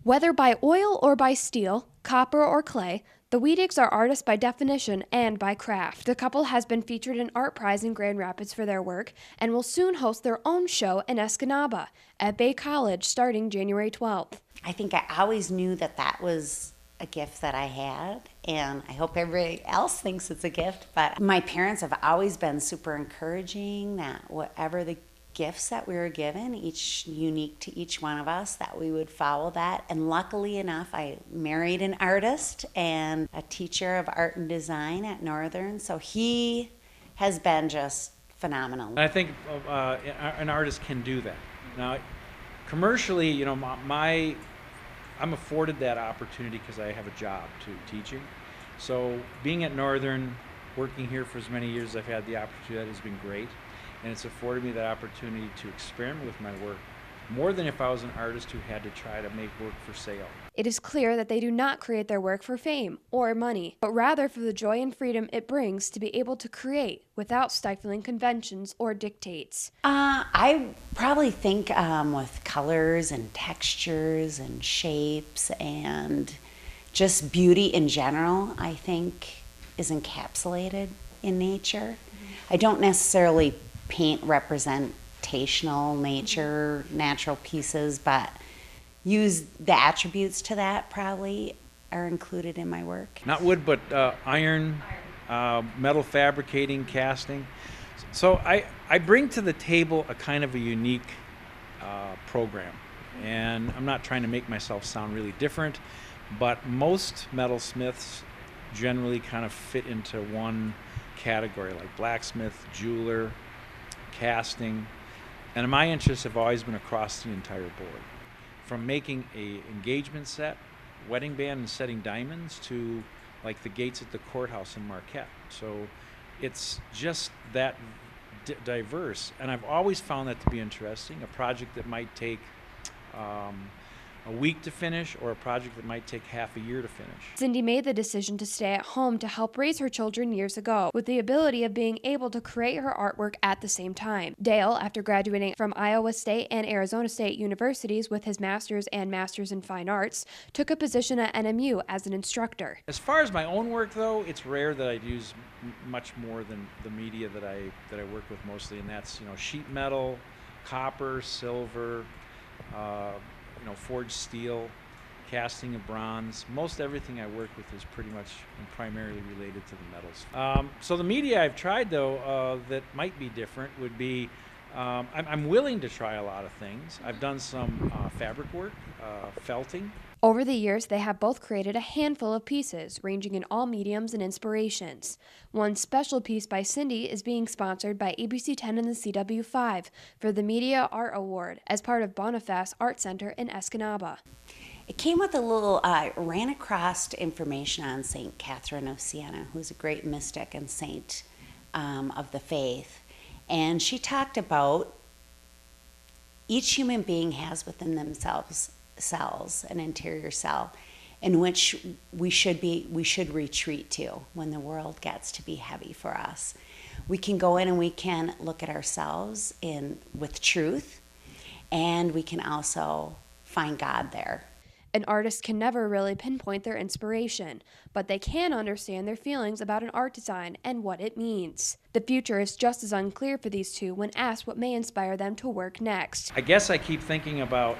Whether by oil or by steel, copper or clay, the Wiedings are artists by definition and by craft. The couple has been featured in Art Prize in Grand Rapids for their work and will soon host their own show in Escanaba at Bay College starting January 12th. I think I always knew that that was a gift that I had, and I hope everybody else thinks it's a gift. But my parents have always been super encouraging that whatever the gifts that we were given, each unique to each one of us, that we would follow that. And luckily enough, I married an artist and a teacher of art and design at Northern, so he has been just phenomenal. I think an artist can do that. Now, commercially, you know, I'm afforded that opportunity because I have a job too, teaching. So being at Northern, working here for as many years as I've had the opportunity, that has been great. And it's afforded me that opportunity to experiment with my work more than if I was an artist who had to try to make work for sale. It is clear that they do not create their work for fame or money, but rather for the joy and freedom it brings to be able to create without stifling conventions or dictates. I probably think with colors and textures and shapes and just beauty in general, I think is encapsulated in nature. I don't necessarily paint representational nature, natural pieces, but use the attributes to that probably are included in my work. Not wood, but iron, metal fabricating, casting. So I bring to the table a kind of a unique program. And I'm not trying to make myself sound really different, but most metalsmiths generally kind of fit into one category, like blacksmith, jeweler, casting. And my interests have always been across the entire board. From making a engagement set, wedding band, and setting diamonds to like the gates at the courthouse in Marquette. So it's just that diverse, and I've always found that to be interesting. A project that might take a week to finish, or a project that might take half a year to finish. Cindy made the decision to stay at home to help raise her children years ago, with the ability of being able to create her artwork at the same time. Dale, after graduating from Iowa State and Arizona State universities with his master's and master's in fine arts, took a position at NMU as an instructor. As far as my own work, though, it's rare that I'd use much more than the media that I work with mostly, and that's, you know, sheet metal, copper, silver, forged steel, casting of bronze. Most everything I work with is pretty much and primarily related to the metals. So the media I've tried, though, that might be different would be, I'm willing to try a lot of things. I've done some fabric work, felting. Over the years, they have both created a handful of pieces, ranging in all mediums and inspirations. One special piece by Cindy is being sponsored by ABC 10 and the CW5 for the Media Art Award as part of Boniface Art Center in Escanaba. It came with a little, ran across information on St. Catherine of Siena, who's a great mystic and saint of the faith. And she talked about each human being has within themselves cells, an interior cell, in which we should retreat to when the world gets to be heavy for us. We can go in and we can look at ourselves with truth, and we can also find God there. An artist can never really pinpoint their inspiration, but they can understand their feelings about an art design and what it means. The future is just as unclear for these two when asked what may inspire them to work next. I guess I keep thinking about,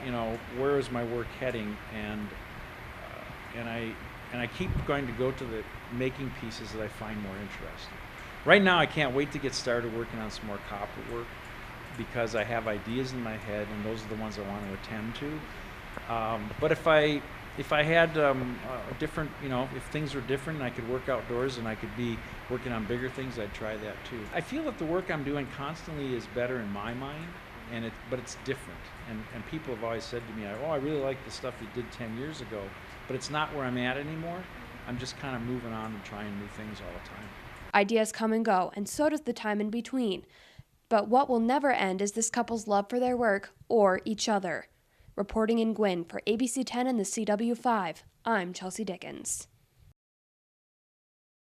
where is my work heading, and I keep going to go to the making pieces that I find more interesting. Right now, I can't wait to get started working on some more copper work because I have ideas in my head, and those are the ones I want to attend to. But if I had a different, if things were different and I could work outdoors and I could be working on bigger things, I'd try that too. I feel that the work I'm doing constantly is better in my mind, but it's different. And people have always said to me, oh, I really like the stuff you did 10 years ago, but it's not where I'm at anymore. I'm just kind of moving on and trying new things all the time. Ideas come and go, and so does the time in between. But what will never end is this couple's love for their work or each other. Reporting in Gwinn for ABC 10 and the CW5, I'm Chelsea Dickens.